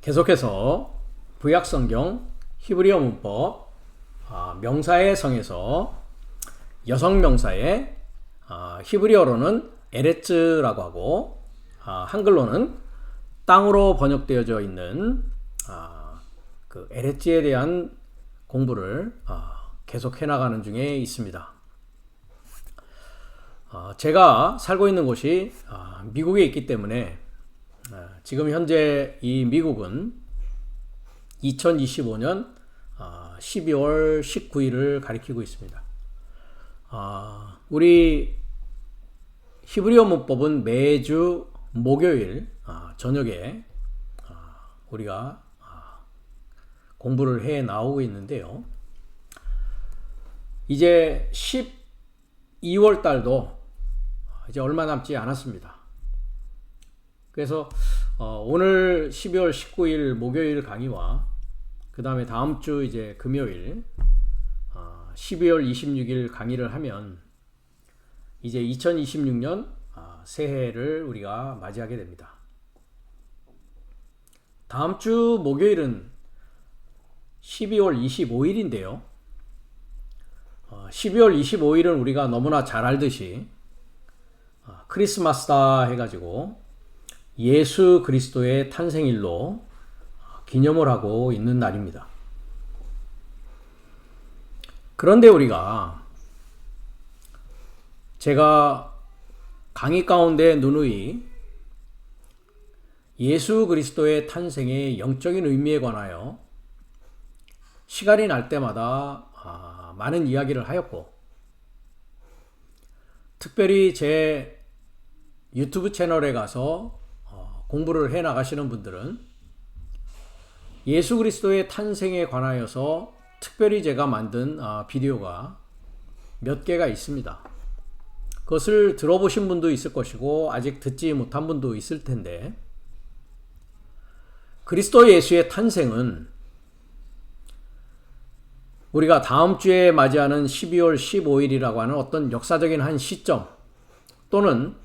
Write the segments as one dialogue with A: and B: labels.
A: 계속해서 구약성경 히브리어 문법 명사의 성에서 여성 명사의 히브리어로는 에레츠라고 하고 한글로는 땅으로 번역되어져 있는 그 에레츠에 대한 공부를 계속해 나가는 중에 있습니다. 제가 살고 있는 곳이 미국에 있기 때문에 지금 현재 이 미국은 2025년 12월 19일을 가리키고 있습니다. 우리 히브리어 문법은 매주 목요일 저녁에 우리가 공부를 해 나오고 있는데요. 이제 12월 달도 이제 얼마 남지 않았습니다. 그래서 오늘 12월 19일 목요일 강의와 그 다음에 다음 주 이제 금요일 12월 26일 강의를 하면 이제 2026년 새해를 우리가 맞이하게 됩니다. 다음 주 목요일은 12월 25일인데요. 12월 25일은 우리가 너무나 잘 알듯이 크리스마스다 해가지고 예수 그리스도의 탄생일로 기념을 하고 있는 날입니다. 그런데 우리가 제가 강의 가운데 누누이 예수 그리스도의 탄생의 영적인 의미에 관하여 시간이 날 때마다 많은 이야기를 하였고, 특별히 제 유튜브 채널에 가서 공부를 해 나가시는 분들은 예수 그리스도의 탄생에 관하여서 특별히 제가 만든 비디오가 몇 개가 있습니다. 그것을 들어보신 분도 있을 것이고 아직 듣지 못한 분도 있을 텐데, 그리스도 예수의 탄생은 우리가 다음 주에 맞이하는 12월 15일이라고 하는 어떤 역사적인 한 시점 또는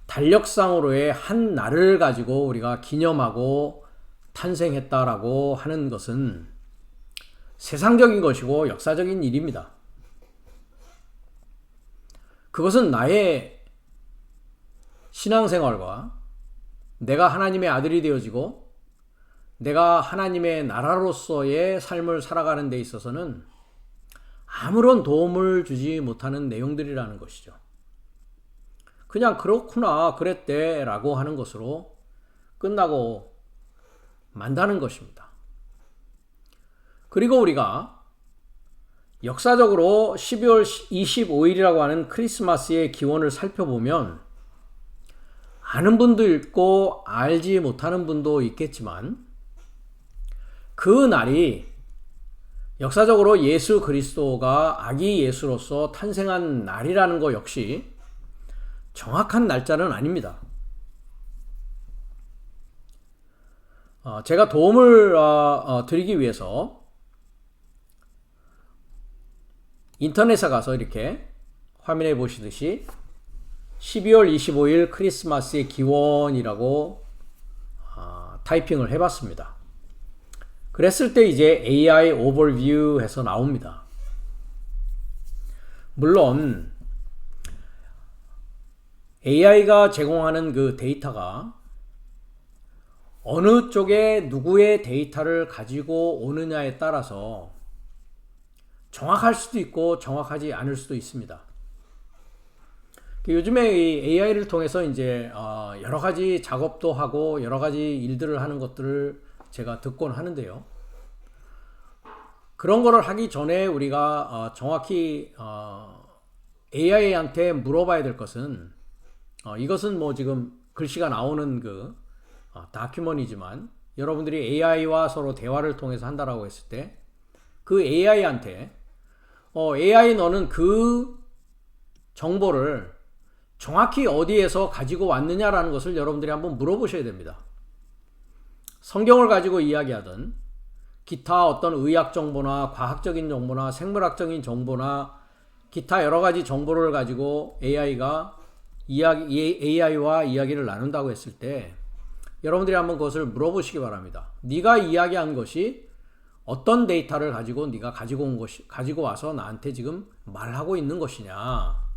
A: 달력상으로의 한 날을 가지고 우리가 기념하고 탄생했다라고 하는 것은 세상적인 것이고 역사적인 일입니다. 그것은 나의 신앙생활과 내가 하나님의 아들이 되어지고 내가 하나님의 나라로서의 삶을 살아가는 데 있어서는 아무런 도움을 주지 못하는 내용들이라는 것이죠. 그냥 그렇구나, 그랬대 라고 하는 것으로 끝나고 만다는 것입니다. 그리고 우리가 역사적으로 12월 25일이라고 하는 크리스마스의 기원을 살펴보면 아는 분도 있고 알지 못하는 분도 있겠지만 그 날이 역사적으로 예수 그리스도가 아기 예수로서 탄생한 날이라는 것 역시 정확한 날짜는 아닙니다. 제가 도움을 드리기 위해서 인터넷에 가서 이렇게 화면에 보시듯이 12월 25일 크리스마스의 기원이라고 타이핑을 해봤습니다. 그랬을 때 이제 AI 오버뷰 해서 나옵니다. 물론 AI가 제공하는 그 데이터가 어느 쪽에 누구의 데이터를 가지고 오느냐에 따라서 정확할 수도 있고 정확하지 않을 수도 있습니다. 요즘에 이 AI를 통해서 이제 여러 가지 작업도 하고 여러 가지 일들을 하는 것들을 제가 듣곤 하는데요. 그런 거를 하기 전에 우리가 정확히 AI한테 물어봐야 될 것은 이것은 뭐 지금 글씨가 나오는 그 다큐먼이지만 여러분들이 AI와 서로 대화를 통해서 한다라고 했을 때 그 AI한테 AI 너는 그 정보를 정확히 어디에서 가지고 왔느냐라는 것을 여러분들이 한번 물어보셔야 됩니다. 성경을 가지고 이야기하든 기타 어떤 의학 정보나 과학적인 정보나 생물학적인 정보나 기타 여러 가지 정보를 가지고 AI와 이야기를 나눈다고 했을 때 여러분들이 한번 그것을 물어보시기 바랍니다. 네가 이야기한 것이 어떤 데이터를 가지고 네가 가지고 와서 나한테 지금 말하고 있는 것이냐.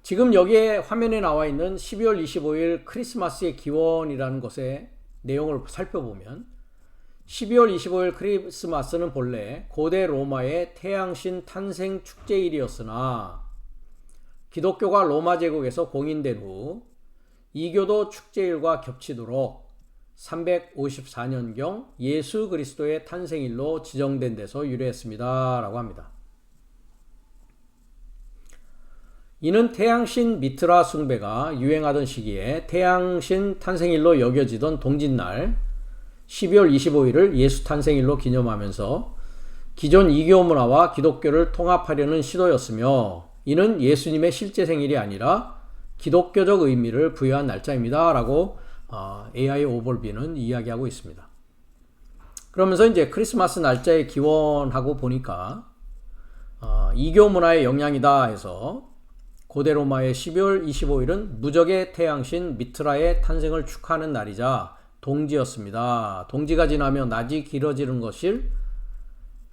A: 지금 여기에 화면에 나와 있는 12월 25일 크리스마스의 기원이라는 것의 내용을 살펴보면 12월 25일 크리스마스는 본래 고대 로마의 태양신 탄생 축제일이었으나 기독교가 로마 제국에서 공인된 후 이교도 축제일과 겹치도록 354년경 예수 그리스도의 탄생일로 지정된 데서 유래했습니다. 라고 합니다. 이는 태양신 미트라 숭배가 유행하던 시기에 태양신 탄생일로 여겨지던 동짓날 12월 25일을 예수 탄생일로 기념하면서 기존 이교 문화와 기독교를 통합하려는 시도였으며 이는 예수님의 실제 생일이 아니라 기독교적 의미를 부여한 날짜입니다. 라고 AI 오벌비는 이야기하고 있습니다. 그러면서 이제 크리스마스 날짜의 기원하고 보니까 이교 문화의 영향이다 해서 고대 로마의 12월 25일은 무적의 태양신 미트라의 탄생을 축하하는 날이자 동지였습니다. 동지가 지나며 낮이 길어지는 것을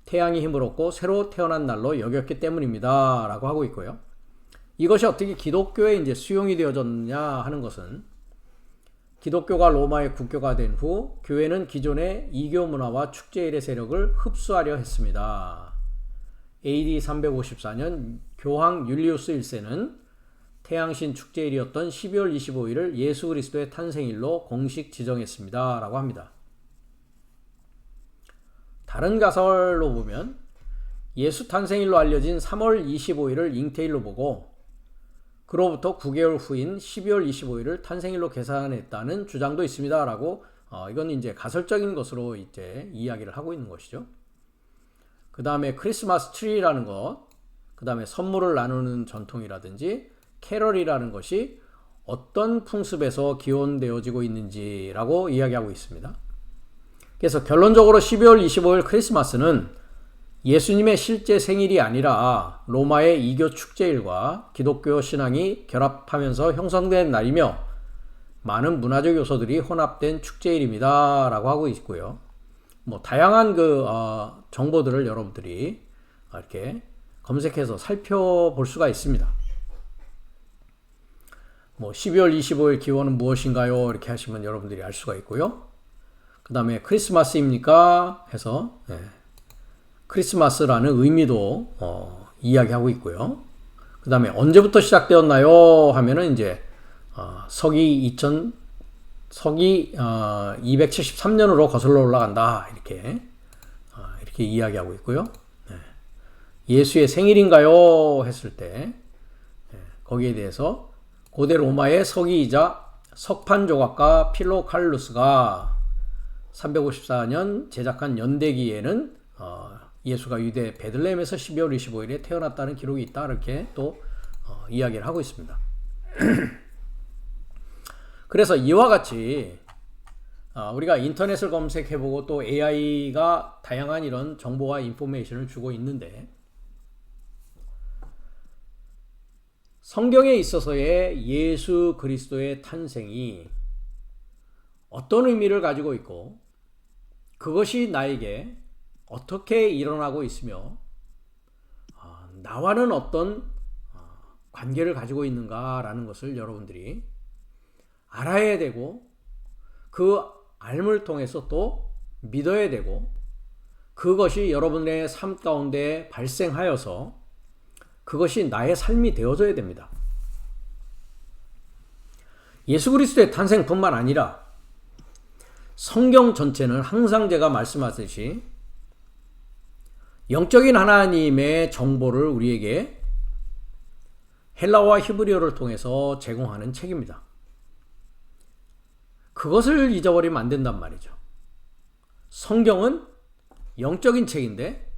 A: 태양이 힘을 얻고 새로 태어난 날로 여겼기 때문입니다. 라고 하고 있고요. 이것이 어떻게 기독교에 이제 수용이 되어졌느냐 하는 것은 기독교가 로마의 국교가 된 후 교회는 기존의 이교 문화와 축제일의 세력을 흡수하려 했습니다. AD 354년 교황 율리우스 1세는 태양신 축제일이었던 12월 25일을 예수 그리스도의 탄생일로 공식 지정했습니다. 라고 합니다. 다른 가설로 보면 예수 탄생일로 알려진 3월 25일을 잉태일로 보고 그로부터 9개월 후인 12월 25일을 탄생일로 계산했다는 주장도 있습니다. 라고 이건 이제 가설적인 것으로 이제 이야기를 하고 있는 것이죠. 그 다음에 크리스마스 트리라는 것, 그 다음에 선물을 나누는 전통이라든지 캐럴이라는 것이 어떤 풍습에서 기원되어지고 있는지라고 이야기하고 있습니다. 그래서 결론적으로 12월 25일 크리스마스는 예수님의 실제 생일이 아니라 로마의 이교 축제일과 기독교 신앙이 결합하면서 형성된 날이며 많은 문화적 요소들이 혼합된 축제일입니다. 라고 하고 있고요. 다양한 정보들을 여러분들이 이렇게 검색해서 살펴볼 수가 있습니다. 12월 25일 기원은 무엇인가요? 이렇게 하시면 여러분들이 알 수가 있고요. 그 다음에 크리스마스입니까? 해서 크리스마스라는 의미도 이야기하고 있고요. 그 다음에 언제부터 시작되었나요? 하면은 이제 서기 273년으로 거슬러 올라간다. 이렇게 이야기하고 있고요. 예수의 생일인가요? 했을 때 거기에 대해서 고대 로마의 서기이자 석판 조각가 필로칼루스가 354년 제작한 연대기에는 예수가 유대 베들레헴에서 12월 25일에 태어났다는 기록이 있다. 이렇게 또 이야기를 하고 있습니다. 그래서 이와 같이 우리가 인터넷을 검색해보고 또 AI가 다양한 이런 정보와 인포메이션을 주고 있는데 성경에 있어서의 예수 그리스도의 탄생이 어떤 의미를 가지고 있고 그것이 나에게 어떻게 일어나고 있으며 나와는 어떤 관계를 가지고 있는가라는 것을 여러분들이 알아야 되고 그 알을 통해서 또 믿어야 되고 그것이 여러분의 삶 가운데 발생하여서 그것이 나의 삶이 되어져야 됩니다. 예수 그리스도의 탄생뿐만 아니라 성경 전체는 항상 제가 말씀하듯이 영적인 하나님의 정보를 우리에게 헬라어와 히브리어를 통해서 제공하는 책입니다. 그것을 잊어버리면 안 된단 말이죠. 성경은 영적인 책인데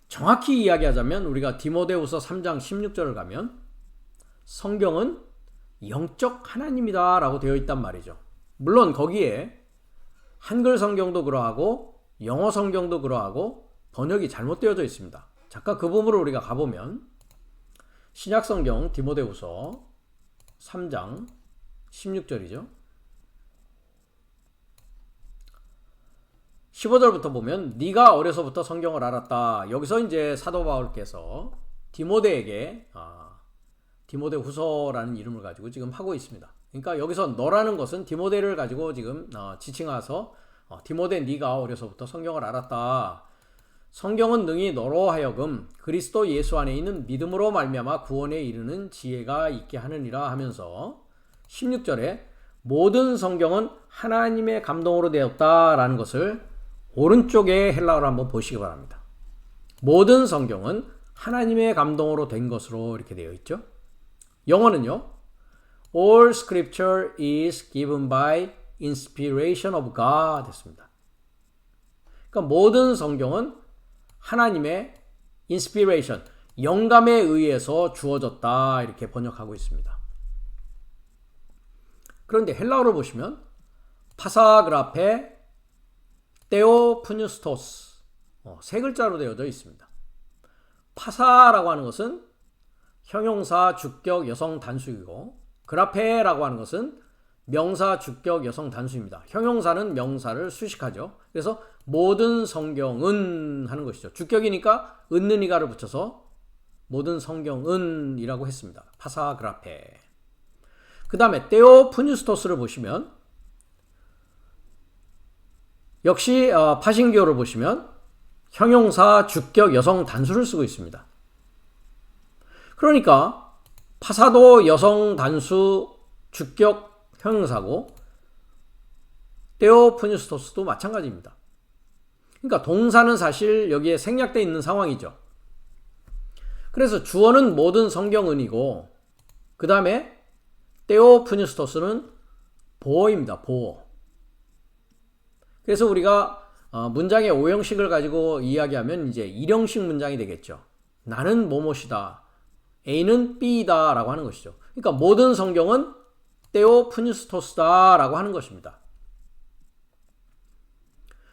A: 정확히 이야기하자면 우리가 디모데후서 3장 16절을 가면 성경은 영적 하나님이다 라고 되어 있단 말이죠. 물론 거기에 한글 성경도 그러하고 영어 성경도 그러하고 번역이 잘못되어져 있습니다. 잠깐 그 부분을 우리가 가보면 신약 성경 디모데후서 3장 16절이죠. 15절부터 보면 네가 어려서부터 성경을 알았다. 여기서 이제 사도 바울께서 디모데에게 디모데 후서라는 이름을 가지고 지금 하고 있습니다. 그러니까 여기서 너라는 것은 디모데를 가지고 지금 지칭해서 디모데 네가 어려서부터 성경을 알았다. 성경은 능히 너로 하여금 그리스도 예수 안에 있는 믿음으로 말미암아 구원에 이르는 지혜가 있게 하느니라 하면서 16절에 모든 성경은 하나님의 감동으로 되었다라는 것을 오른쪽에 헬라어로 한번 보시기 바랍니다. 모든 성경은 하나님의 감동으로 된 것으로 이렇게 되어 있죠. 영어는요. All scripture is given by inspiration of God 됐습니다. 그러니까 모든 성경은 하나님의 inspiration, 영감에 의해서 주어졌다 이렇게 번역하고 있습니다. 그런데 헬라어로 보시면 파사그라페 테오프뉴스토스 세 글자로 되어져 있습니다. 파사라고 하는 것은 형용사 주격 여성 단수이고 그라페라고 하는 것은 명사 주격 여성 단수입니다. 형용사는 명사를 수식하죠. 그래서 모든 성경은 하는 것이죠. 주격이니까 은는 이가를 붙여서 모든 성경은 이라고 했습니다. 파사그라페. 그 다음에 테오프뉴스토스를 보시면 역시 파신교를 보시면 형용사 주격 여성 단수를 쓰고 있습니다. 그러니까 파사도 여성 단수 주격 형용사고 테오프뉴스토스도 마찬가지입니다. 그러니까 동사는 사실 여기에 생략되어 있는 상황이죠. 그래서 주어는 모든 성경은이고 그 다음에 테오프뉴스토스는 보어입니다. 보어. 그래서 우리가 문장의 오형식을 가지고 이야기하면 이제 일형식 문장이 되겠죠. 나는 뭐뭐이다. A는 B이다 라고 하는 것이죠. 그러니까 모든 성경은 테오프뉴스토스다 라고 하는 것입니다.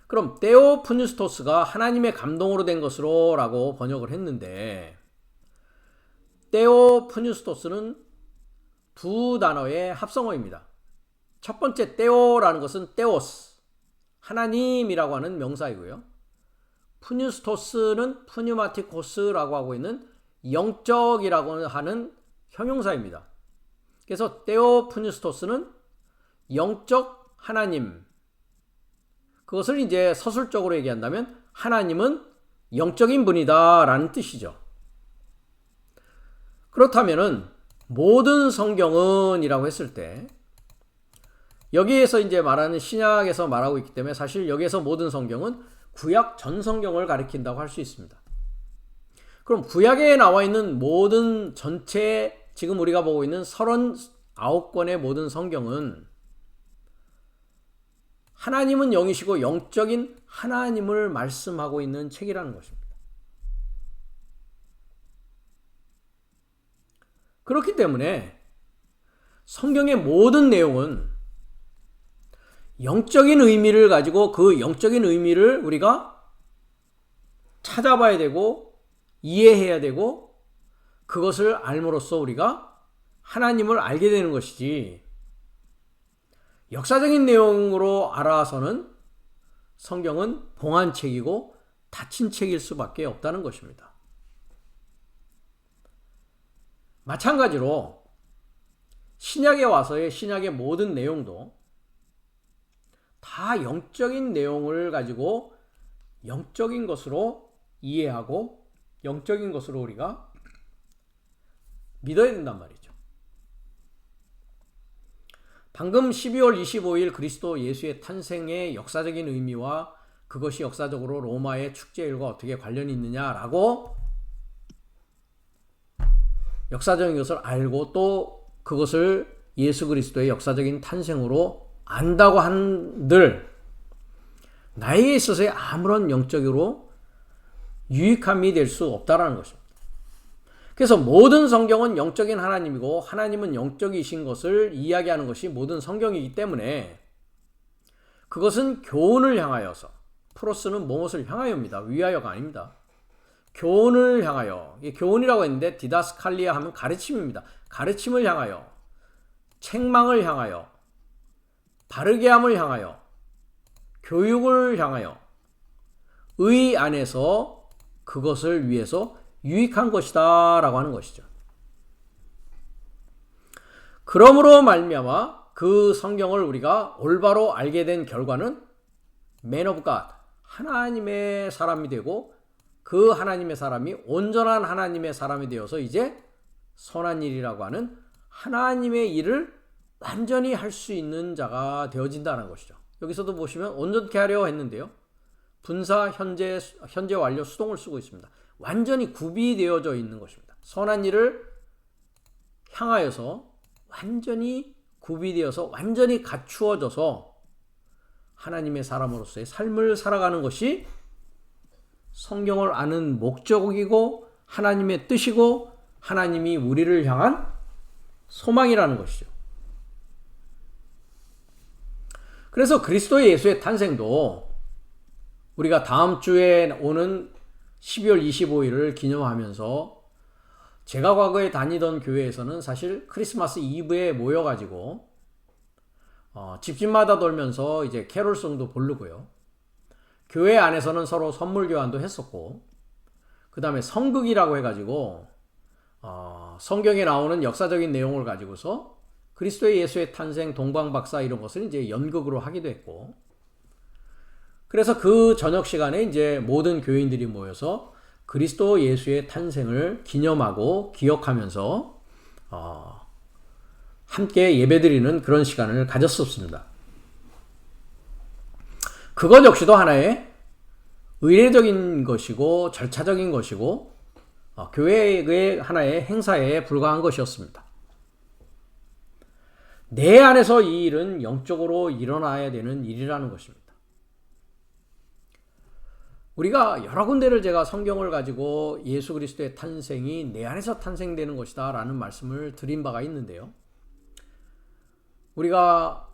A: 그럼 테오프뉴스토스가 하나님의 감동으로 된 것으로 라고 번역을 했는데 테오프뉴스토스는 두 단어의 합성어입니다. 첫 번째 테오라는 것은 테오스, 하나님이라고 하는 명사이고요. 푸뉴스토스는 푸뉴마티코스라고 하고 있는 영적이라고 하는 형용사입니다. 그래서 테오푸뉴스토스는 영적 하나님. 그것을 이제 서술적으로 얘기한다면 하나님은 영적인 분이다 라는 뜻이죠. 그렇다면은 모든 성경은 이라고 했을 때 여기에서 이제 말하는 신약에서 말하고 있기 때문에 사실 여기에서 모든 성경은 구약 전 성경을 가리킨다고 할 수 있습니다. 그럼 구약에 나와 있는 모든 전체 지금 우리가 보고 있는 39권의 모든 성경은 하나님은 영이시고 영적인 하나님을 말씀하고 있는 책이라는 것입니다. 그렇기 때문에 성경의 모든 내용은 영적인 의미를 가지고 그 영적인 의미를 우리가 찾아봐야 되고 이해해야 되고 그것을 알므로써 우리가 하나님을 알게 되는 것이지 역사적인 내용으로 알아서는 성경은 봉한 책이고 닫힌 책일 수밖에 없다는 것입니다. 마찬가지로 신약에 와서의 신약의 모든 내용도 다 영적인 내용을 가지고 영적인 것으로 이해하고 영적인 것으로 우리가 믿어야 된단 말이죠. 방금 12월 25일 그리스도 예수의 탄생의 역사적인 의미와 그것이 역사적으로 로마의 축제일과 어떻게 관련이 있느냐라고 역사적인 것을 알고 또 그것을 예수 그리스도의 역사적인 탄생으로 안다고 한들 나에게 있어서의 아무런 영적으로 유익함이 될 수 없다라는 것입니다. 그래서 모든 성경은 영적인 하나님이고 하나님은 영적이신 것을 이야기하는 것이 모든 성경이기 때문에 그것은 교훈을 향하여서 프로스는 무엇을 향하여입니다. 위하여가 아닙니다. 교훈을 향하여. 교훈이라고 했는데 디다스칼리아 하면 가르침입니다. 가르침을 향하여 책망을 향하여, 바르게 함을 향하여, 교육을 향하여 의 안에서 그것을 위해서 유익한 것이다 라고 하는 것이죠. 그러므로 말미암아 그 성경을 우리가 올바로 알게 된 결과는 Man of God, 하나님의 사람이 되고 그 하나님의 사람이 온전한 하나님의 사람이 되어서 이제 선한 일이라고 하는 하나님의 일을 완전히 할 수 있는 자가 되어진다는 것이죠. 여기서도 보시면 온전케 하려 했는데요. 분사, 현재 완료 수동을 쓰고 있습니다. 완전히 구비되어져 있는 것입니다. 선한 일을 향하여서 완전히 구비되어서 완전히 갖추어져서 하나님의 사람으로서의 삶을 살아가는 것이 성경을 아는 목적이고 하나님의 뜻이고 하나님이 우리를 향한 소망이라는 것이죠. 그래서 그리스도 예수의 탄생도 우리가 다음 주에 오는 12월 25일을 기념하면서 제가 과거에 다니던 교회에서는 사실 크리스마스 이브에 모여가지고 집집마다 돌면서 이제 캐롤송도 부르고요. 교회 안에서는 서로 선물 교환도 했었고, 그 다음에 성극이라고 해가지고 성경에 나오는 역사적인 내용을 가지고서 그리스도의 예수의 탄생, 동방박사 이런 것을 이제 연극으로 하기도 했고, 그래서 그 저녁 시간에 이제 모든 교인들이 모여서 그리스도 예수의 탄생을 기념하고 기억하면서 함께 예배드리는 그런 시간을 가졌었습니다. 그것 역시도 하나의 의례적인 것이고 절차적인 것이고 교회의 하나의 행사에 불과한 것이었습니다. 내 안에서 이 일은 영적으로 일어나야 되는 일이라는 것입니다. 우리가 여러 군데를 제가 성경을 가지고 예수 그리스도의 탄생이 내 안에서 탄생되는 것이다 라는 말씀을 드린 바가 있는데요. 우리가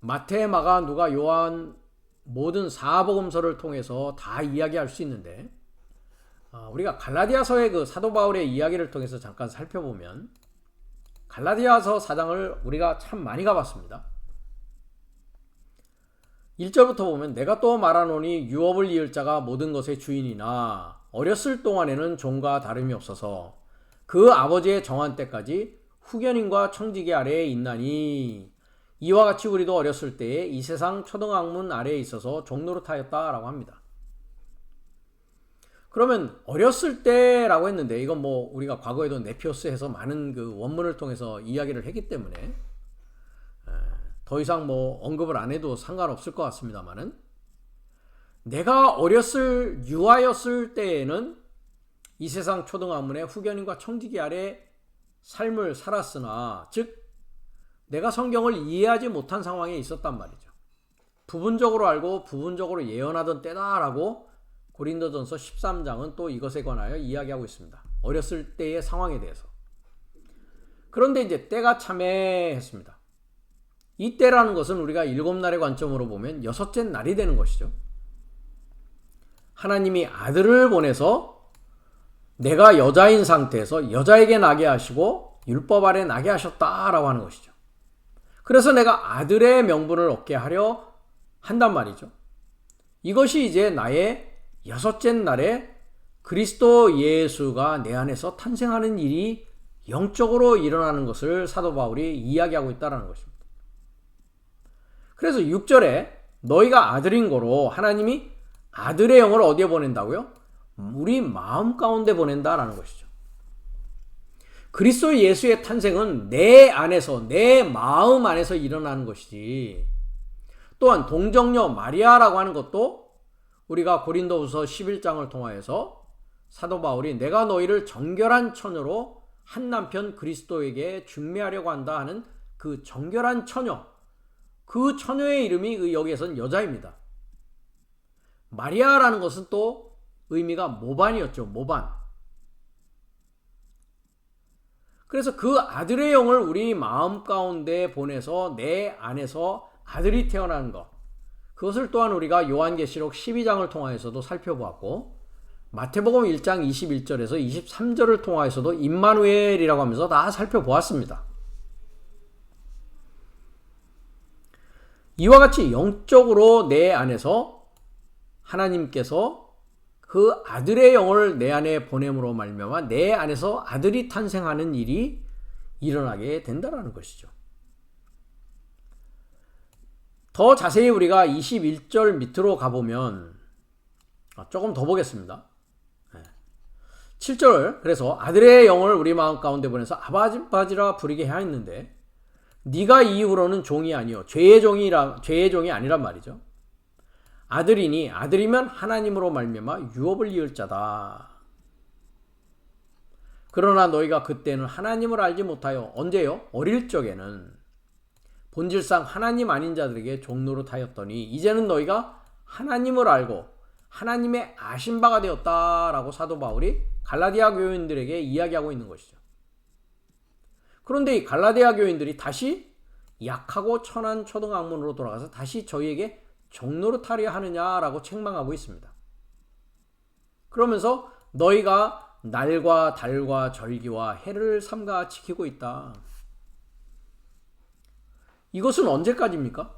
A: 마태, 마가, 누가, 요한 모든 사복음서를 통해서 다 이야기할 수 있는데 우리가 갈라디아서의 그 사도 바울의 이야기를 통해서 잠깐 살펴보면 갈라디아서 4장을 우리가 참 많이 가봤습니다. 1절부터 보면 내가 또 말하노니 유업을 이을 자가 모든 것의 주인이나 어렸을 동안에는 종과 다름이 없어서 그 아버지의 정한 때까지 후견인과 청지기 아래에 있나니 이와 같이 우리도 어렸을 때에 이 세상 초등학문 아래에 있어서 종노릇하였다라고 합니다. 그러면 어렸을 때라고 했는데 이건 뭐 우리가 과거에도 네피오스 해서 많은 그 원문을 통해서 이야기를 했기 때문에 더 이상 뭐 언급을 안 해도 상관없을 것 같습니다만은 내가 유아였을 때에는 이 세상 초등학문의 후견인과 청지기 아래 삶을 살았으나 즉 내가 성경을 이해하지 못한 상황에 있었단 말이죠. 부분적으로 알고 부분적으로 예언하던 때다라고 고린도전서 13장은 또 이것에 관하여 이야기하고 있습니다. 어렸을 때의 상황에 대해서. 그런데 이제 때가 참해했습니다. 이 때라는 것은 우리가 7날의 관점으로 보면 6째 날이 되는 것이죠. 하나님이 아들을 보내서 내가 여자인 상태에서 여자에게 나게 하시고 율법 아래 나게 하셨다라고 하는 것이죠. 그래서 내가 아들의 명분을 얻게 하려 한단 말이죠. 이것이 이제 나의 6째 날에 그리스도 예수가 내 안에서 탄생하는 일이 영적으로 일어나는 것을 사도 바울이 이야기하고 있다는 것입니다. 그래서 6절에 너희가 아들인 거로 하나님이 아들의 영을 어디에 보낸다고요? 우리 마음 가운데 보낸다라는 것이죠. 그리스도 예수의 탄생은 내 안에서, 내 마음 안에서 일어나는 것이지, 또한 동정녀 마리아라고 하는 것도 우리가 고린도후서 11장을 통하여서 사도 바울이 내가 너희를 정결한 처녀로 한 남편 그리스도에게 중매하려고 한다 하는 그 정결한 처녀, 그 처녀의 이름이 여기에서는 여자입니다. 마리아라는 것은 또 의미가 모반이었죠. 모반. 그래서 그 아들의 영을 우리 마음 가운데 보내서 내 안에서 아들이 태어나는 것, 그것을 또한 우리가 요한계시록 12장을 통하여서도 살펴보았고 마태복음 1장 21절에서 23절을 통하여서도 임마누엘이라고 하면서 다 살펴보았습니다. 이와 같이 영적으로 내 안에서 하나님께서 그 아들의 영을 내 안에 보냄으로 말미암아 내 안에서 아들이 탄생하는 일이 일어나게 된다는 것이죠. 더 자세히 우리가 21절 밑으로 가보면 조금 더 보겠습니다. 7절, 그래서 아들의 영을 우리 마음 가운데 보내서 아바지라 부르게 하였는데 네가 이후로는 종이 아니요 죄의 종이 아니란 말이죠. 아들이니 아들이면 하나님으로 말미암아 유업을 이을 자다. 그러나 너희가 그때는 하나님을 알지 못하여 언제요? 어릴 적에는 본질상 하나님 아닌 자들에게 종노릇하였더니 이제는 너희가 하나님을 알고 하나님의 아신 바가 되었다라고 사도 바울이 갈라디아 교인들에게 이야기하고 있는 것이죠. 그런데 이 갈라디아 교인들이 다시 약하고 천한 초등학문으로 돌아가서 다시 저희에게 종노릇하려 하느냐라고 책망하고 있습니다. 그러면서 너희가 날과 달과 절기와 해를 삼가 지키고 있다. 이것은 언제까지입니까?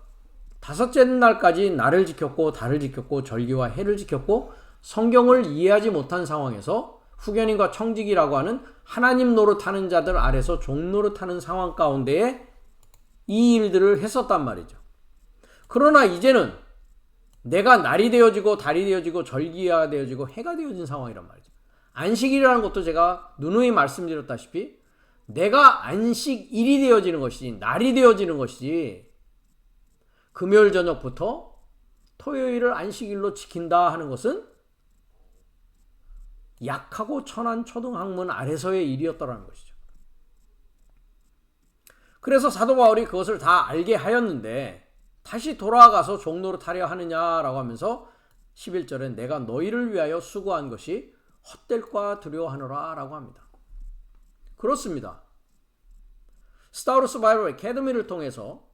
A: 다섯째 날까지 날을 지켰고 달을 지켰고 절기와 해를 지켰고 성경을 이해하지 못한 상황에서 후견인과 청지기라고 하는 하나님 노릇하는 자들 아래서 종 노릇하는 상황 가운데에 이 일들을 했었단 말이죠. 그러나 이제는 내가 날이 되어지고 달이 되어지고 절기가 되어지고 해가 되어진 상황이란 말이죠. 안식일이라는 것도 제가 누누이 말씀드렸다시피 내가 안식일이 되어지는 것이지 날이 되어지는 것이지 금요일 저녁부터 토요일을 안식일로 지킨다 하는 것은 약하고 천한 초등학문 아래서의 일이었다는 것이죠. 그래서 사도 바울이 그것을 다 알게 하였는데 다시 돌아가서 종노릇하려 하느냐라고 하면서 11절에 내가 너희를 위하여 수고한 것이 헛될까 두려워하노라 라고 합니다. 그렇습니다. 스타우루스 바이블 애카데미를 통해서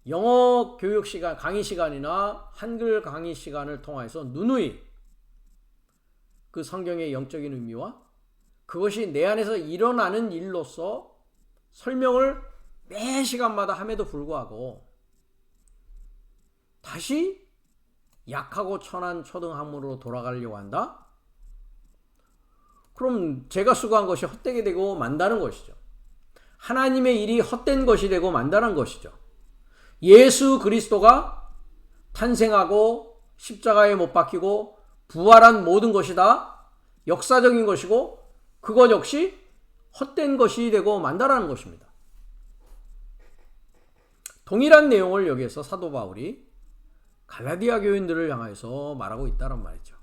A: 영어 교육 시간, 강의 시간이나 한글 강의 시간을 통해서 누누이 그 성경의 영적인 의미와 그것이 내 안에서 일어나는 일로서 설명을 매 시간마다 함에도 불구하고 다시 약하고 천한 초등학문으로 돌아가려고 한다? 그럼 제가 수고한 것이 헛되게 되고 만다는 것이죠. 하나님의 일이 헛된 것이 되고 만다는 것이죠. 예수 그리스도가 탄생하고 십자가에 못 박히고 부활한 모든 것이 다 역사적인 것이고 그것 역시 헛된 것이 되고 만다라는 것입니다. 동일한 내용을 여기에서 사도 바울이 갈라디아 교인들을 향해서 말하고 있다는 말이죠.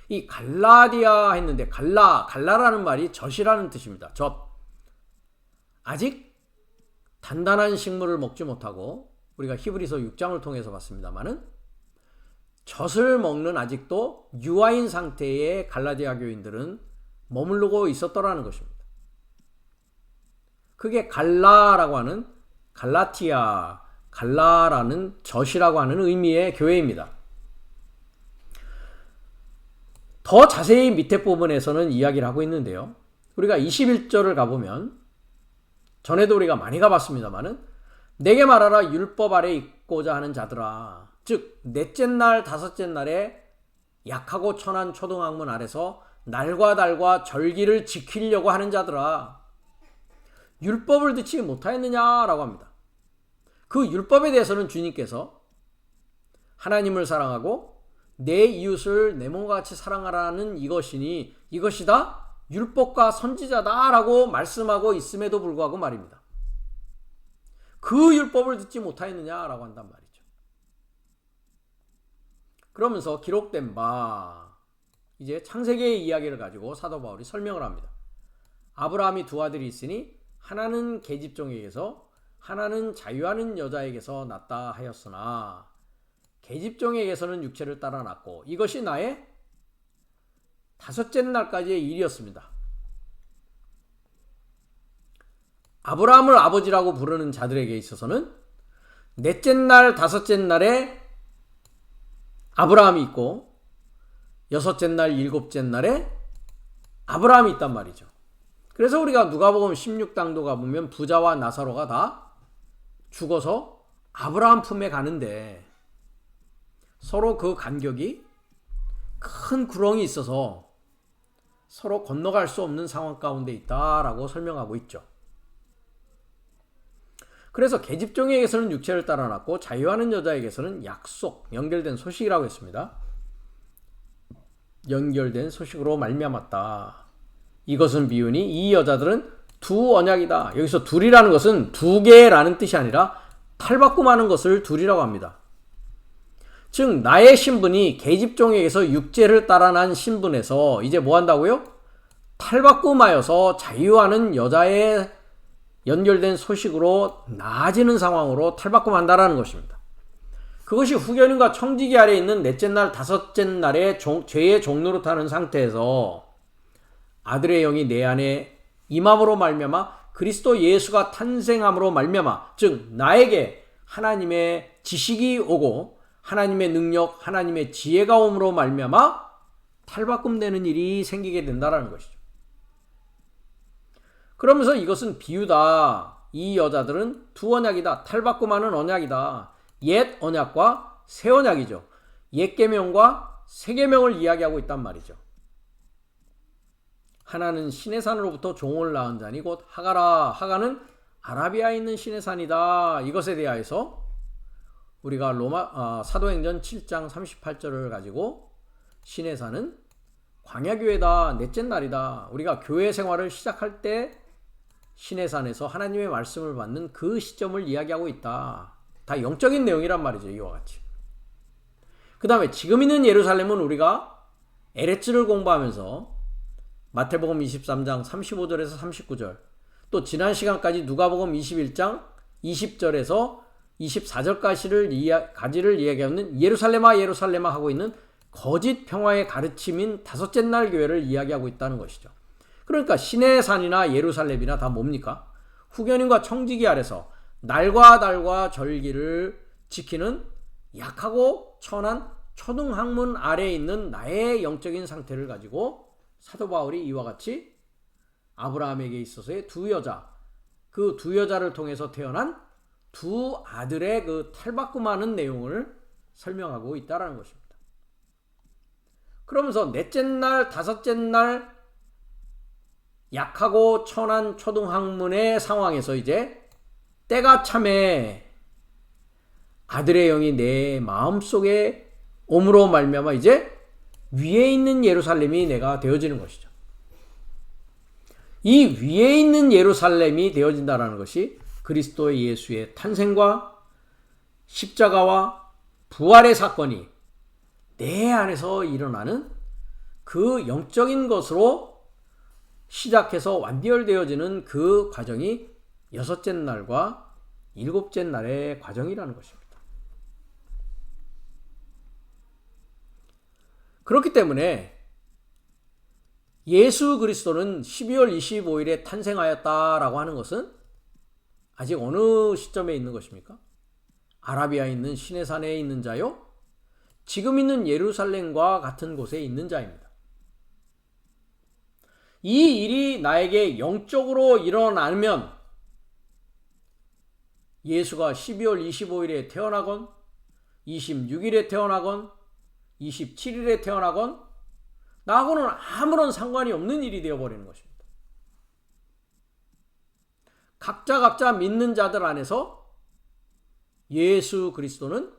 A: 이 갈라디아 했는데 갈라라는 말이 젖이라는 뜻입니다. 젖. 아직 단단한 식물을 먹지 못하고 우리가 히브리서 6장을 통해서 봤습니다마는 젖을 먹는 아직도 유아인 상태의 갈라디아 교인들은 머무르고 있었더라는 것입니다. 그게 갈라라고 하는 갈라티아, 갈라라는 젖이라고 하는 의미의 교회입니다. 더 자세히 밑에 부분에서는 이야기를 하고 있는데요. 우리가 21절을 가보면 전에도 우리가 많이 가봤습니다마는 내게 말하라 율법 아래 있고자 하는 자들아 즉 넷째 날 다섯째 날에 약하고 천한 초등학문 아래서 날과 달과 절기를 지키려고 하는 자들아 율법을 듣지 못하였느냐라고 합니다. 그 율법에 대해서는 주님께서 하나님을 사랑하고 내 이웃을 내 몸과 같이 사랑하라는 이것이니 이것이다 율법과 선지자다라고 말씀하고 있음에도 불구하고 말입니다. 그 율법을 듣지 못하였느냐라고 한단 말이죠. 그러면서 기록된 바 이제 창세기의 이야기를 가지고 사도 바울이 설명을 합니다. 아브라함이 두 아들이 있으니 하나는 계집종에게서 하나는 자유하는 여자에게서 났다 하였으나 계집종에게서는 육체를 따라 났고 이것이 나의 다섯째 날까지의 일이었습니다. 아브라함을 아버지라고 부르는 자들에게 있어서는 넷째 날, 다섯째 날에 아브라함이 있고 여섯째 날, 일곱째 날에 아브라함이 있단 말이죠. 그래서 우리가 누가복음 16장도 가보면 부자와 나사로가 다 죽어서 아브라함 품에 가는데 서로 그 간격이 큰 구렁이 있어서 서로 건너갈 수 없는 상황 가운데 있다라고 설명하고 있죠. 그래서 계집종에게서는 육체를 따라 났고 자유하는 여자에게서는 약속, 연결된 소식이라고 했습니다. 연결된 소식으로 말미암았다. 이것은 비유니 이 여자들은 두 언약이다. 여기서 둘이라는 것은 두 개라는 뜻이 아니라 탈바꿈하는 것을 둘이라고 합니다. 즉 나의 신분이 계집종에게서 육체를 따라 난 신분에서 이제 뭐 한다고요? 탈바꿈하여서 자유하는 여자의 연결된 소식으로 나아지는 상황으로 탈바꿈한다라는 것입니다. 그것이 후견인과 청지기 아래에 있는 넷째 날, 다섯째 날에 죄의 종노릇하는 상태에서 아들의 영이 내 안에 임함으로 말미암아 그리스도 예수가 탄생함으로 말미암아 즉 나에게 하나님의 지식이 오고 하나님의 능력, 하나님의 지혜가 옴으로 말미암아 탈바꿈되는 일이 생기게 된다는 것이죠. 그러면서 이것은 비유다. 이 여자들은 두 언약이다. 탈바꿈하는 언약이다. 옛 언약과 새 언약이죠. 옛 계명과 새 계명을 이야기하고 있단 말이죠. 하나는 신의 산으로부터 종을 낳은 자니 곧 하가라. 하가는 아라비아에 있는 신의 산이다. 이것에 대하여서 우리가 사도행전 7장 38절을 가지고 신의 산은 광야교회다. 넷째 날이다. 우리가 교회 생활을 시작할 때 신의 산에서 하나님의 말씀을 받는 그 시점을 이야기하고 있다. 다 영적인 내용이란 말이죠. 이와 같이. 그 다음에 지금 있는 예루살렘은 우리가 에레츠를 공부하면서 마태복음 23장 35절에서 39절 또 지난 시간까지 누가복음 21장 20절에서 24절까지를 이야기하는 예루살렘아 예루살렘아 하고 있는 거짓 평화의 가르침인 다섯째 날 교회를 이야기하고 있다는 것이죠. 그러니까 신의 산이나 예루살렘이나 다 뭡니까? 후견인과 청지기 아래서 날과 달과 절기를 지키는 약하고 천한 초등학문 아래에 있는 나의 영적인 상태를 가지고 사도 바울이 이와 같이 아브라함에게 있어서의 두 여자, 그 두 여자를 통해서 태어난 두 아들의 그 탈바꿈하는 내용을 설명하고 있다는 것입니다. 그러면서 넷째 날, 다섯째 날 약하고 천한 초등학문의 상황에서 이제 때가 참에 아들의 영이 내 마음속에 옴으로 말미암아 이제 위에 있는 예루살렘이 내가 되어지는 것이죠. 이 위에 있는 예루살렘이 되어진다는 것이 그리스도 예수의 탄생과 십자가와 부활의 사건이 내 안에서 일어나는 그 영적인 것으로 시작해서 완결되어지는 그 과정이 여섯째 날과 일곱째 날의 과정이라는 것입니다. 그렇기 때문에 예수 그리스도는 12월 25일에 탄생하였다라고 하는 것은 아직 어느 시점에 있는 것입니까? 아라비아에 있는 신의 산에 있는 자요? 지금 있는 예루살렘과 같은 곳에 있는 자입니다. 이 일이 나에게 영적으로 일어나면 예수가 12월 25일에 태어나건 26일에 태어나건 27일에 태어나건 나하고는 아무런 상관이 없는 일이 되어버리는 것입니다. 각자 믿는 자들 안에서 예수 그리스도는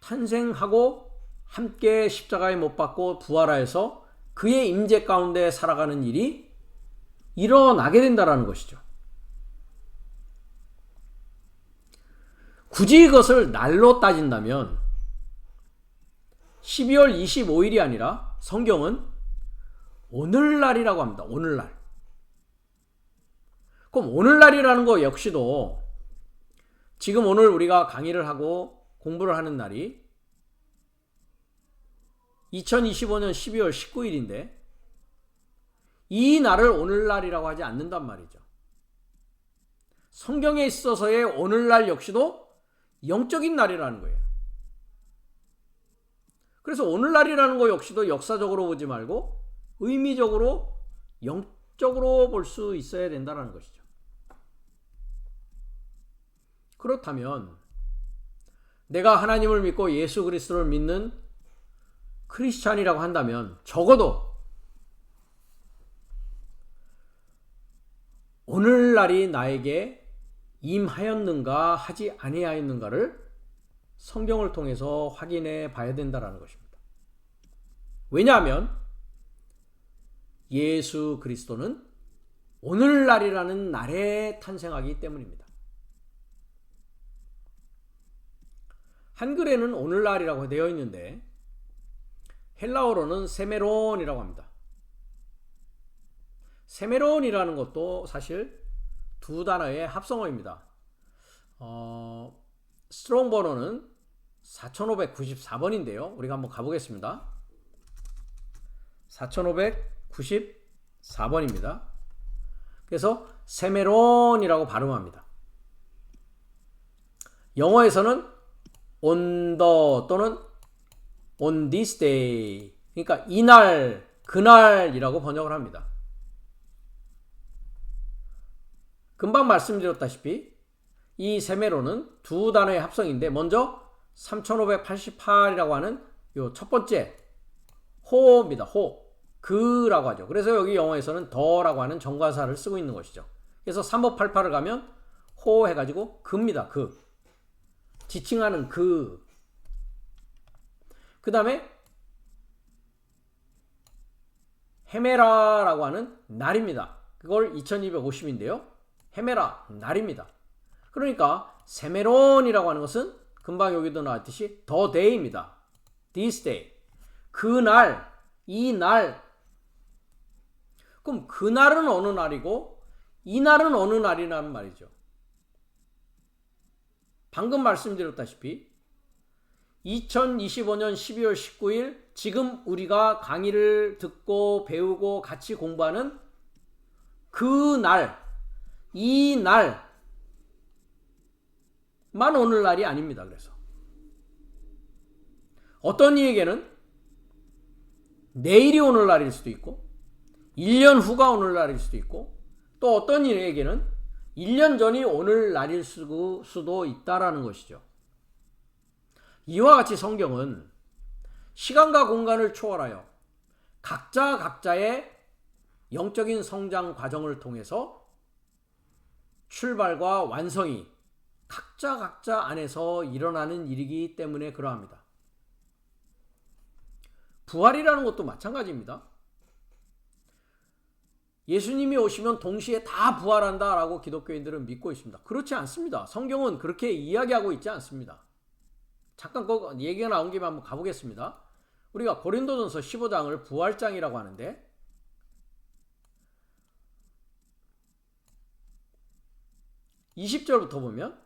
A: 탄생하고 함께 십자가에 못 박고 부활하여서 그의 임재 가운데 살아가는 일이 일어나게 된다는 것이죠. 굳이 이것을 날로 따진다면 12월 25일이 아니라 성경은 오늘날이라고 합니다. 오늘날. 그럼 오늘날이라는 거 역시도 지금 오늘 우리가 강의를 하고 공부를 하는 날이 2025년 12월 19일인데 이 날을 오늘날이라고 하지 않는단 말이죠. 성경에 있어서의 오늘날 역시도 영적인 날이라는 거예요. 그래서 오늘날이라는 거 역시도 역사적으로 보지 말고 의미적으로 영적으로 볼 수 있어야 된다는 것이죠. 그렇다면 내가 하나님을 믿고 예수 그리스도를 믿는 크리스찬이라고 한다면 적어도 오늘날이 나에게 임하였는가 하지 아니하였는가를 성경을 통해서 확인해 봐야 된다는 것입니다. 왜냐하면 예수 그리스도는 오늘날이라는 날에 탄생하기 때문입니다. 한글에는 오늘날이라고 되어 있는데 헬라어로는 세메론이라고 합니다. 세메론이라는 것도 사실 두 단어의 합성어입니다. 스트롱 번호는 4594번인데요. 우리가 한번 가보겠습니다. 4594번입니다. 그래서 세메론이라고 발음합니다. 영어에서는 on the 또는 on this day, 그러니까 이날, 그날이라고 번역을 합니다. 금방 말씀드렸다시피 이 세메론은 두 단어의 합성인데 먼저 3588이라고 하는 요 첫 번째 호입니다. 호. 그라고 하죠. 그래서 여기 영어에서는 더라고 하는 정관사를 쓰고 있는 것이죠. 그래서 3588을 가면 호 해가지고 그입니다. 그. 지칭하는 그. 그 다음에 헤메라라고 하는 날입니다. 그걸 2250인데요. 헤메라, 날입니다. 그러니까 세메론이라고 하는 것은 금방 여기도 나왔듯이 the day입니다. this day. 그날, 이 날. 그럼 그날은 어느 날이고 이 날은 어느 날이라는 말이죠. 방금 말씀드렸다시피 2025년 12월 19일 지금 우리가 강의를 듣고 배우고 같이 공부하는 그 날, 이 날만 오늘날이 아닙니다. 그래서 어떤 이에게는 내일이 오늘날일 수도 있고 1년 후가 오늘날일 수도 있고 또 어떤 이에게는 1년 전이 오늘날일 수도 있다라는 것이죠. 이와 같이 성경은 시간과 공간을 초월하여 각자의 영적인 성장 과정을 통해서 출발과 완성이 각자 안에서 일어나는 일이기 때문에 그러합니다. 부활이라는 것도 마찬가지입니다. 예수님이 오시면 동시에 다 부활한다라고 기독교인들은 믿고 있습니다. 그렇지 않습니다. 성경은 그렇게 이야기하고 있지 않습니다. 잠깐 그 얘기가 나온 김에 한번 가보겠습니다. 우리가 고린도전서 15장을 부활장이라고 하는데 20절부터 보면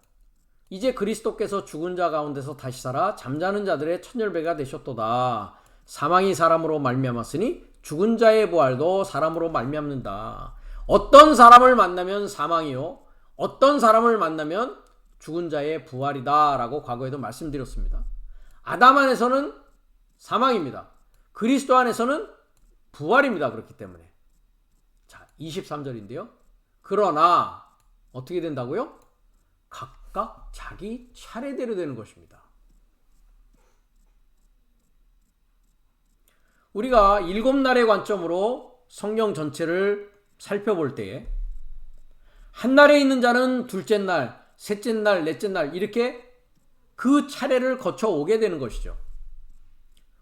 A: 이제 그리스도께서 죽은 자 가운데서 다시 살아 잠자는 자들의 천열배가 되셨도다. 사망이 사람으로 말미암았으니 죽은 자의 부활도 사람으로 말미암는다. 어떤 사람을 만나면 사망이요 어떤 사람을 만나면 죽은 자의 부활이다 라고 과거에도 말씀드렸습니다. 아담 안에서는 사망입니다. 그리스도 안에서는 부활입니다. 그렇기 때문에 자 23절인데요. 그러나 어떻게 된다고요? 각각 자기 차례대로 되는 것입니다. 우리가 7날의 관점으로 성경 전체를 살펴볼 때에 한 날에 있는 자는 둘째 날, 셋째 날, 넷째 날 이렇게 그 차례를 거쳐 오게 되는 것이죠.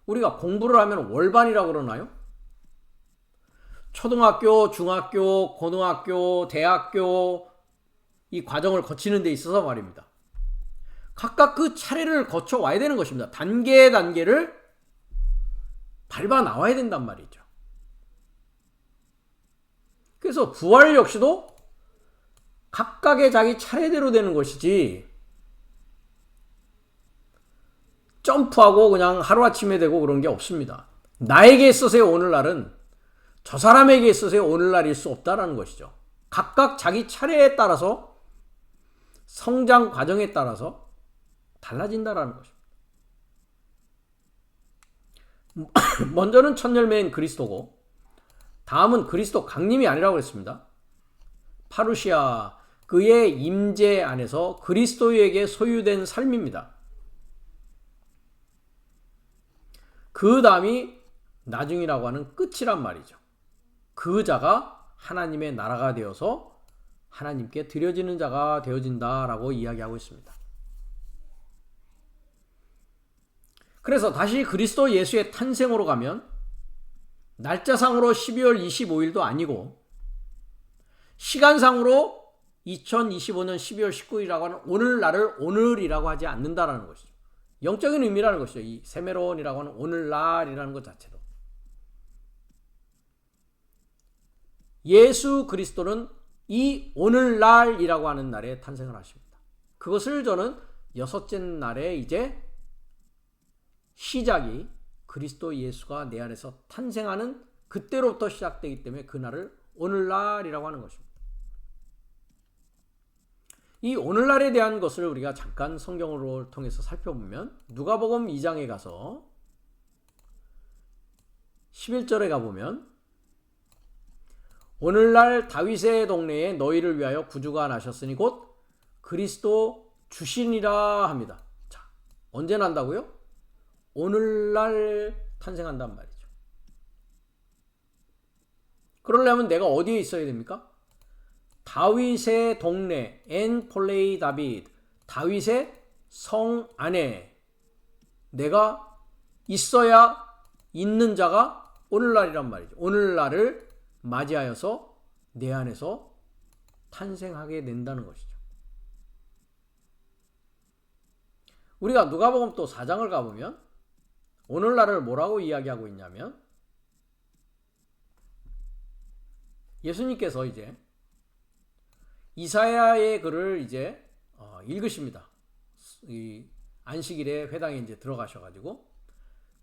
A: 우리가 공부를 하면 월반이라고 그러나요? 초등학교, 중학교, 고등학교, 대학교 이 과정을 거치는 데 있어서 말입니다. 각각 그 차례를 거쳐 와야 되는 것입니다. 단계를 밟아 나와야 된단 말이죠. 그래서 부활 역시도 각각의 자기 차례대로 되는 것이지 점프하고 그냥 하루아침에 되고 그런 게 없습니다. 나에게 있어서의 오늘날은 저 사람에게 있어서의 오늘날일 수 없다라는 것이죠. 각각 자기 차례에 따라서 성장 과정에 따라서 달라진다라는 것입니다. 먼저는 첫 열매인 그리스도고 다음은 그리스도 강림이 아니라고 했습니다. 파루시아 그의 임재 안에서 그리스도에게 소유된 삶입니다. 그 다음이 나중이라고 하는 끝이란 말이죠. 그 자가 하나님의 나라가 되어서 하나님께 드려지는 자가 되어진다라고 이야기하고 있습니다. 그래서 다시 그리스도 예수의 탄생으로 가면 날짜상으로 12월 25일도 아니고 시간상으로 2025년 12월 19일이라고 하는 오늘날을 오늘이라고 하지 않는다라는 것이죠. 영적인 의미라는 것이죠. 이 세메론이라고 하는 오늘날이라는 것 자체도. 예수 그리스도는 이 오늘날이라고 하는 날에 탄생을 하십니다. 그것을 저는 여섯째 날에 이제 시작이 그리스도 예수가 내 안에서 탄생하는 그때로부터 시작되기 때문에 그날을 오늘날이라고 하는 것입니다. 이 오늘날에 대한 것을 우리가 잠깐 성경을 통해서 살펴보면 누가복음 2장에 가서 11절에 가보면 오늘날 다윗의 동네에 너희를 위하여 구주가 나셨으니 곧 그리스도 주시니라 합니다. 자, 언제 난다고요? 오늘날 탄생한단 말이죠. 그러려면 내가 어디에 있어야 됩니까? 다윗의 동네 엔 폴레이 다빗 다윗의 성 안에 내가 있어야 있는 자가 오늘날이란 말이죠. 오늘날을 맞이하여서 내 안에서 탄생하게 된다는 것이죠. 우리가 누가복음 또 4장을 가보면 오늘날을 뭐라고 이야기하고 있냐면 예수님께서 이제 이사야의 글을 이제 읽으십니다. 이 안식일에 회당에 이제 들어가셔가지고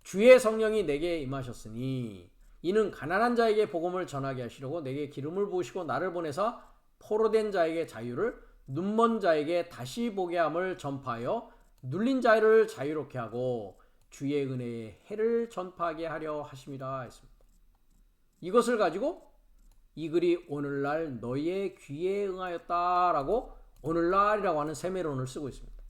A: 주의 성령이 내게 임하셨으니 이는 가난한 자에게 복음을 전하게 하시려고 내게 기름을 부으시고 나를 보내사 포로된 자에게 자유를 눈먼 자에게 다시 보게 함을 전파하여 눌린 자를 자유롭게 하고 주의 은혜의 해를 전파하게 하려 하심이라 했습니다. 이것을 가지고 이 글이 오늘날 너희의 귀에 응하였다라고 오늘날이라고 하는 세메론을 쓰고 있습니다.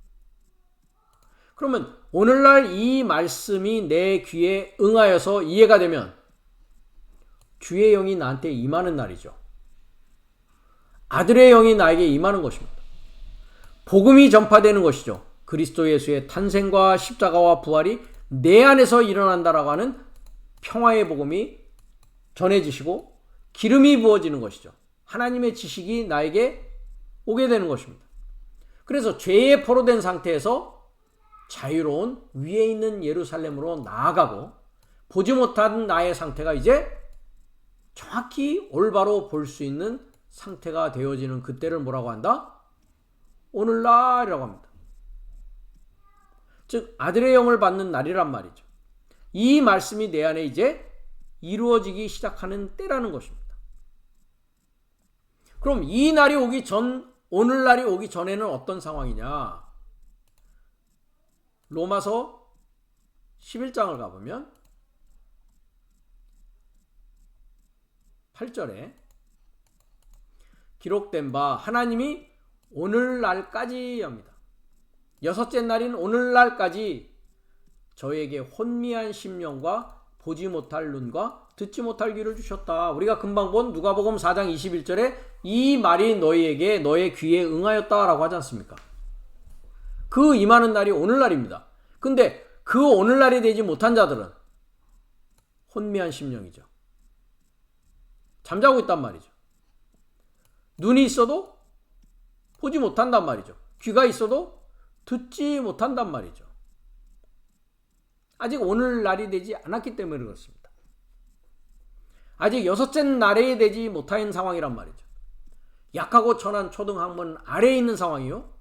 A: 그러면 오늘날 이 말씀이 내 귀에 응하여서 이해가 되면 주의 영이 나한테 임하는 날이죠. 아들의 영이 나에게 임하는 것입니다. 복음이 전파되는 것이죠. 그리스도 예수의 탄생과 십자가와 부활이 내 안에서 일어난다라고 하는 평화의 복음이 전해지시고 기름이 부어지는 것이죠. 하나님의 지식이 나에게 오게 되는 것입니다. 그래서 죄에 포로된 상태에서 자유로운 위에 있는 예루살렘으로 나아가고 보지 못한 나의 상태가 이제 정확히 올바로 볼 수 있는 상태가 되어지는 그때를 뭐라고 한다? 오늘날이라고 합니다. 즉 아들의 영을 받는 날이란 말이죠. 이 말씀이 내 안에 이제 이루어지기 시작하는 때라는 것입니다. 그럼 이 날이 오기 전, 오늘날이 오기 전에는 어떤 상황이냐? 로마서 11장을 가보면 8절에 기록된 바 하나님이 오늘날까지 합니다. 여섯째 날인 오늘날까지 저에게 혼미한 심령과 보지 못할 눈과 듣지 못할 귀를 주셨다. 우리가 금방 본 누가복음 4장 21절에 이 말이 너희에게 너의 귀에 응하였다라고 하지 않습니까? 그 임하는 날이 오늘날입니다. 근데 그 오늘날이 되지 못한 자들은 혼미한 심령이죠. 잠자고 있단 말이죠. 눈이 있어도 보지 못한단 말이죠. 귀가 있어도 듣지 못한단 말이죠. 아직 오늘날이 되지 않았기 때문에 그렇습니다. 아직 여섯째 날에 되지 못한 상황이란 말이죠. 약하고 천한 초등학문 아래에 있는 상황이요.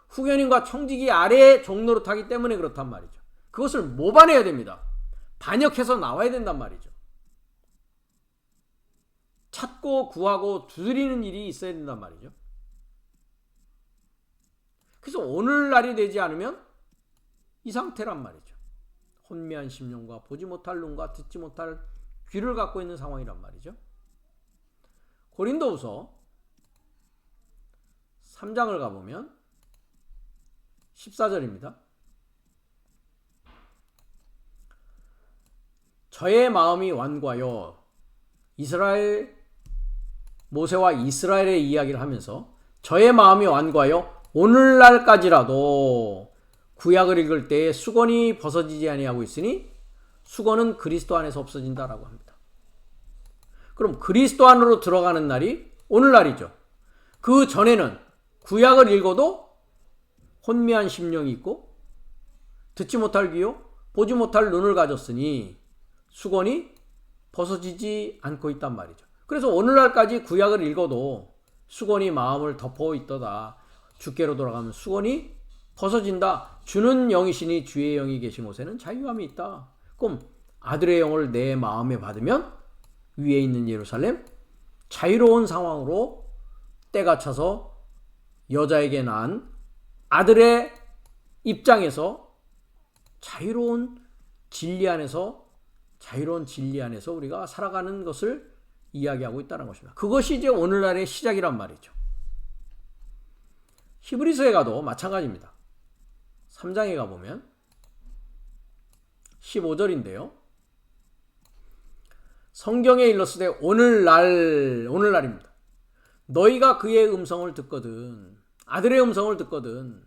A: 후견인과 청지기 아래에 종노릇하기 때문에 그렇단 말이죠. 그것을 모반해야 됩니다. 반역해서 나와야 된단 말이죠. 찾고 구하고 두드리는 일이 있어야 된단 말이죠. 그래서 오늘날이 되지 않으면 이 상태란 말이죠. 혼미한 심령과 보지 못할 눈과 듣지 못할 귀를 갖고 있는 상황이란 말이죠. 고린도후서 3장을 가보면 14절입니다. 저의 마음이 완고하여 이스라엘 모세와 이스라엘의 이야기를 하면서 저의 마음이 완고하여 오늘날까지라도 구약을 읽을 때에 수건이 벗어지지 아니하고 있으니 수건은 그리스도 안에서 없어진다라고 합니다. 그럼 그리스도 안으로 들어가는 날이 오늘날이죠. 그 전에는 구약을 읽어도 혼미한 심령이 있고 듣지 못할 귀요 보지 못할 눈을 가졌으니 수건이 벗어지지 않고 있단 말이죠. 그래서 오늘날까지 구약을 읽어도 수건이 마음을 덮어 있도다. 주께로 돌아가면 수건이 벗어진다. 주는 영이시니 주의 영이 계신 곳에는 자유함이 있다. 그럼 아들의 영을 내 마음에 받으면 위에 있는 예루살렘 자유로운 상황으로 때가 차서 여자에게 낳은 아들의 입장에서 자유로운 진리 안에서 우리가 살아가는 것을 이야기하고 있다는 것입니다. 그것이 이제 오늘날의 시작이란 말이죠. 히브리서에 가도 마찬가지입니다. 3장에 가보면 15절인데요. 성경에 일렀으되 오늘날입니다. 너희가 그의 음성을 듣거든 아들의 음성을 듣거든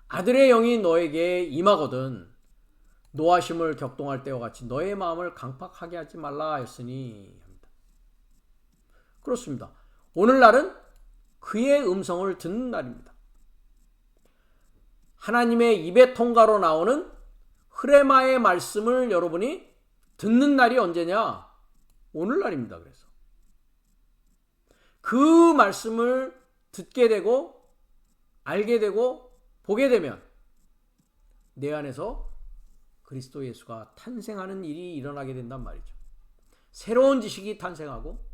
A: 아들의 영이 너에게 임하거든 노하심을 격동할 때와 같이 너의 마음을 강팍하게 하지 말라 하였으니 합니다. 그렇습니다. 오늘날은 그의 음성을 듣는 날입니다. 하나님의 입의 통가로 나오는 흐레마의 말씀을 여러분이 듣는 날이 언제냐? 오늘날입니다. 그래서 그 말씀을 듣게 되고 알게 되고 보게 되면 내 안에서 그리스도 예수가 탄생하는 일이 일어나게 된단 말이죠. 새로운 지식이 탄생하고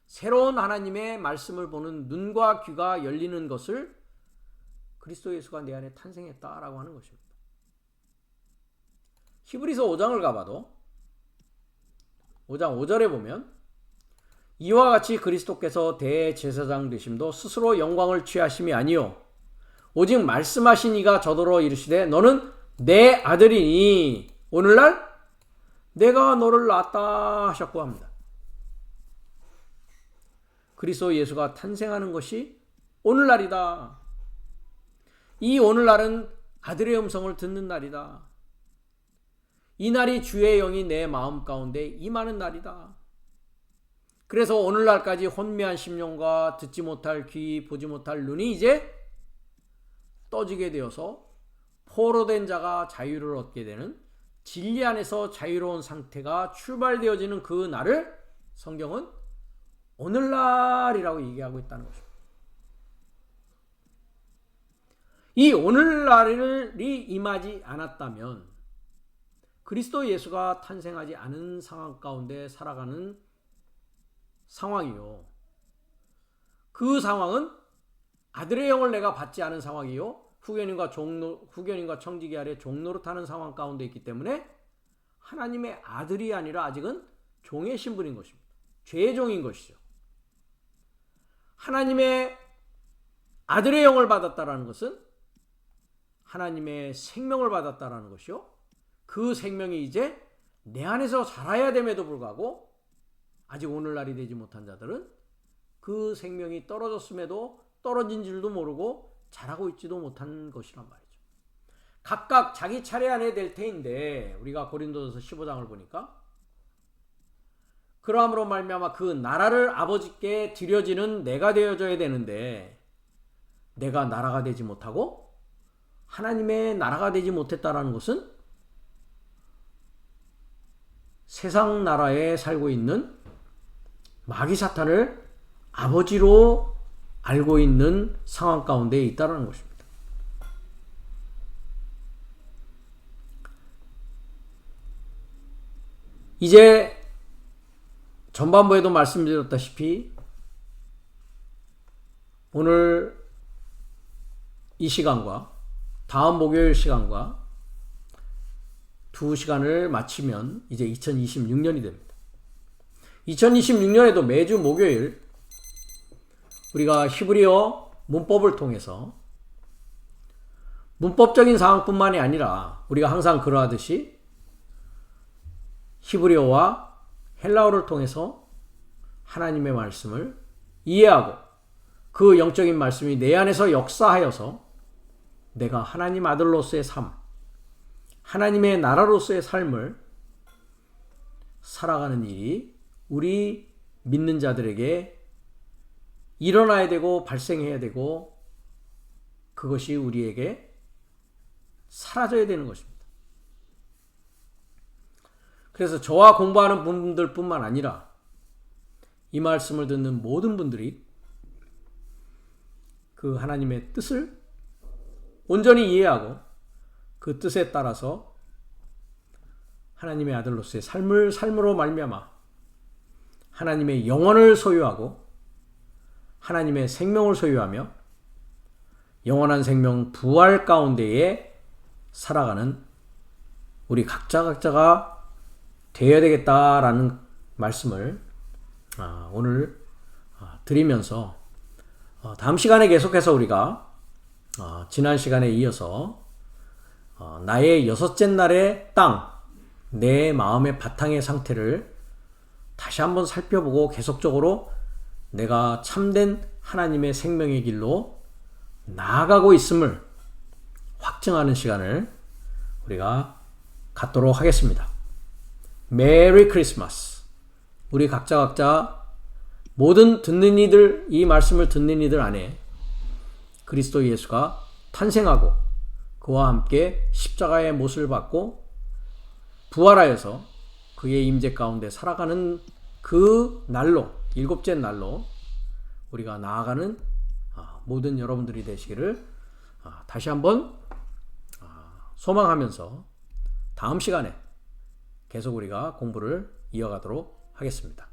A: 새로운 하나님의 말씀을 보는 눈과 귀가 열리는 것을 그리스도 예수가 내 안에 탄생했다라고 하는 것입니다. 히브리서 5장을 가봐도 5장 5절에 보면 이와 같이 그리스도께서 대제사장 되심도 스스로 영광을 취하심이 아니요 오직 말씀하신 이가 저더러 이르시되 너는 내 아들이니 오늘날 내가 너를 낳았다 하셨고 합니다. 그리스도 예수가 탄생하는 것이 오늘날이다. 이 오늘날은 아들의 음성을 듣는 날이다. 이 날이 주의 영이 내 마음 가운데 임하는 날이다. 그래서 오늘날까지 혼미한 심령과 듣지 못할 귀, 보지 못할 눈이 이제 떠지게 되어서 포로된 자가 자유를 얻게 되는 진리 안에서 자유로운 상태가 출발되어지는 그 날을 성경은 오늘날이라고 얘기하고 있다는 것입니다. 이 오늘날이 임하지 않았다면 그리스도 예수가 탄생하지 않은 상황 가운데 살아가는 상황이요. 그 상황은 아들의 영을 내가 받지 않은 상황이요. 후견인과 청지기 아래 종노릇하는 상황 가운데 있기 때문에 하나님의 아들이 아니라 아직은 종의 신분인 것입니다. 죄의 종인 것이죠. 하나님의 아들의 영을 받았다라는 것은 하나님의 생명을 받았다라는 것이요. 그 생명이 이제 내 안에서 자라야 됨에도 불구하고 아직 오늘날이 되지 못한 자들은 그 생명이 떨어졌음에도 떨어진 줄도 모르고 자라고 있지도 못한 것이란 말이죠. 각각 자기 차례 안에 될 테인데 우리가 고린도전서 15장을 보니까 그러함으로 말미암아 그 나라를 아버지께 드려지는 내가 되어져야 되는데 내가 나라가 되지 못하고 하나님의 나라가 되지 못했다라는 것은 세상 나라에 살고 있는 마귀 사탄을 아버지로 알고 있는 상황 가운데 있다는 것입니다. 이제 전반부에도 말씀드렸다시피 오늘 이 시간과 다음 목요일 시간과 2시간을 마치면 이제 2026년이 됩니다. 2026년에도 매주 목요일 우리가 히브리어 문법을 통해서 문법적인 사항뿐만이 아니라 우리가 항상 그러하듯이 히브리어와 헬라어를 통해서 하나님의 말씀을 이해하고 그 영적인 말씀이 내 안에서 역사하여서 내가 하나님 아들로서의 삶, 하나님의 나라로서의 삶을 살아가는 일이 우리 믿는 자들에게 일어나야 되고 발생해야 되고 그것이 우리에게 사라져야 되는 것입니다. 그래서 저와 공부하는 분들뿐만 아니라 이 말씀을 듣는 모든 분들이 그 하나님의 뜻을 온전히 이해하고 그 뜻에 따라서 하나님의 아들로서의 삶으로 말미암아 하나님의 영혼을 소유하고 하나님의 생명을 소유하며 영원한 생명 부활 가운데에 살아가는 우리 각자가 되어야 되겠다라는 말씀을 오늘 드리면서 다음 시간에 계속해서 우리가 지난 시간에 이어서 나의 여섯째 날의 땅, 내 마음의 바탕의 상태를 다시 한번 살펴보고 계속적으로 내가 참된 하나님의 생명의 길로 나아가고 있음을 확증하는 시간을 우리가 갖도록 하겠습니다. 메리 크리스마스. 우리 각자 모든 듣는 이들, 이 말씀을 듣는 이들 안에 그리스도 예수가 탄생하고 그와 함께 십자가의 못을 받고 부활하여서 그의 임재 가운데 살아가는 그 날로, 일곱째 날로 우리가 나아가는 모든 여러분들이 되시기를 다시 한번 소망하면서 다음 시간에 계속 우리가 공부를 이어가도록 하겠습니다.